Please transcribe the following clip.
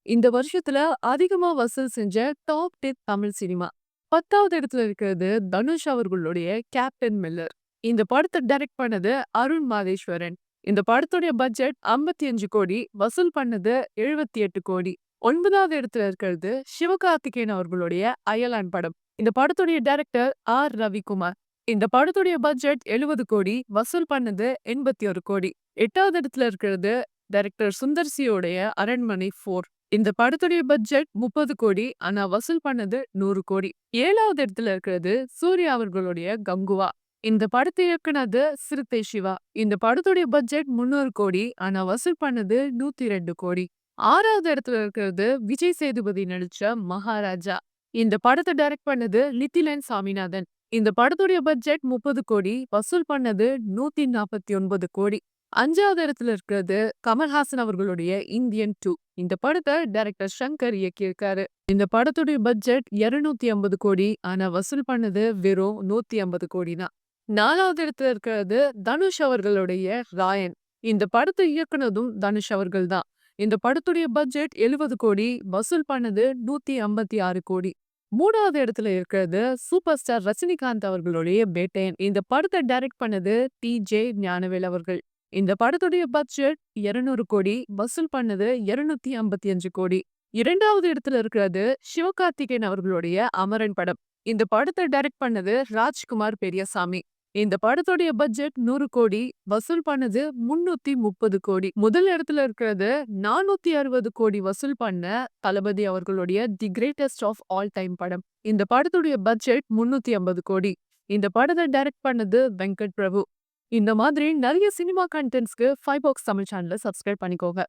இந்த வருஷத்துல அதிகமா வசூல் செஞ்ச டாப் 10 தமிழ் சினிமா. 10வது இடத்துல இருக்கிறது தனுஷ் அவர்களுடைய கேப்டன் மில்லர். இந்த படத்தை டைரக்ட் பண்ணது அருண் மாதேஸ்வரன். இந்த படத்துடைய பட்ஜெட் 55 கோடி, வசூல் பண்ணது 78 கோடி. 9வது இடத்துல இருக்கிறது சிவகார்த்திகேயன் அவர்களுடைய அயலான் படம். இந்த படத்துடைய டைரக்டர் ஆர் ரவிக்குமார். இந்த படத்துடைய பட்ஜெட் 70 கோடி, வசூல் பண்ணது 81 கோடி. 8வது இடத்துல இருக்கிறது டைரக்டர் சுந்தர் சியோடைய அரண்மனை 4. இந்த படத்துடைய பட்ஜெட் 30 கோடி, ஆனா வசூல் பண்ணது 100 கோடி. 7வது இடத்துல இருக்கிறது சூர்யா அவர்களுடைய கங்குவா. இந்த படத்தை இயக்குனது சிறுத்தை சிவா. இந்த படத்துடைய பட்ஜெட் 300 கோடி, ஆனா வசூல் பண்ணது 102 கோடி. 6வது இடத்துல இருக்கிறது விஜய் சேதுபதி நடிச்ச மகாராஜா. இந்த படத்தை டைரக்ட் பண்ணது நிதிலன் சாமிநாதன். இந்த படத்துடைய பட்ஜெட் 30 கோடி, வசூல் பண்ணது 149 கோடி. 5வது இடத்துல இருக்கிறது கமல்ஹாசன் அவர்களுடைய இந்தியன் 2. இந்த படத்தை டைரக்டர் சங்கர் இயக்கியிருக்காரு. இந்த படத்துடைய பட்ஜெட் 250 கோடி, ஆனா வசூல் பண்ணது வெறும் 150 கோடி தான். 4வது இடத்துல இருக்கிறது தனுஷ் அவர்களுடைய ராயன். இந்த படத்தை இயக்குனதும் தனுஷ் அவர்கள் தான். இந்த படத்துடைய பட்ஜெட் 70 கோடி, வசூல் பண்ணது 156 கோடி. 3வது இடத்துல இருக்கிறது சூப்பர் ஸ்டார் ரஜினிகாந்த் அவர்களுடைய பேட்டையன். இந்த படத்தை டைரக்ட் பண்ணது டி.ஜே. ஞானவேல் அவர்கள். இந்த படத்துடைய பட்ஜெட் 200 கோடி, வசூல் பண்ணது 255 கோடி. 2வது இடத்துல இருக்கிறது சிவகார்த்திகேயன் அவர்களுடைய அமரன் படம். இந்த படத்தை டைரக்ட் பண்ணது ராஜ்குமார் பெரியசாமி. இந்த படத்துடைய பட்ஜெட் 100 கோடி, வசூல் பண்ணது 330 கோடி. முதல் இடத்துல இருக்கிறது 460 கோடி வசூல் பண்ண தளபதி அவர்களுடைய the greatest of all time படம். இந்த படத்துடைய பட்ஜெட் 350 கோடி. இந்த படத்தை டைரக்ட் பண்ணது வெங்கட் பிரபு. இந்த மாதிரி நிறைய சினிமா கண்டென்ட்ஸ்க்கு 5 பாக்ஸ் தமிழ் சேனலை சப்ஸ்கிரைப் பண்ணிக்கோங்க.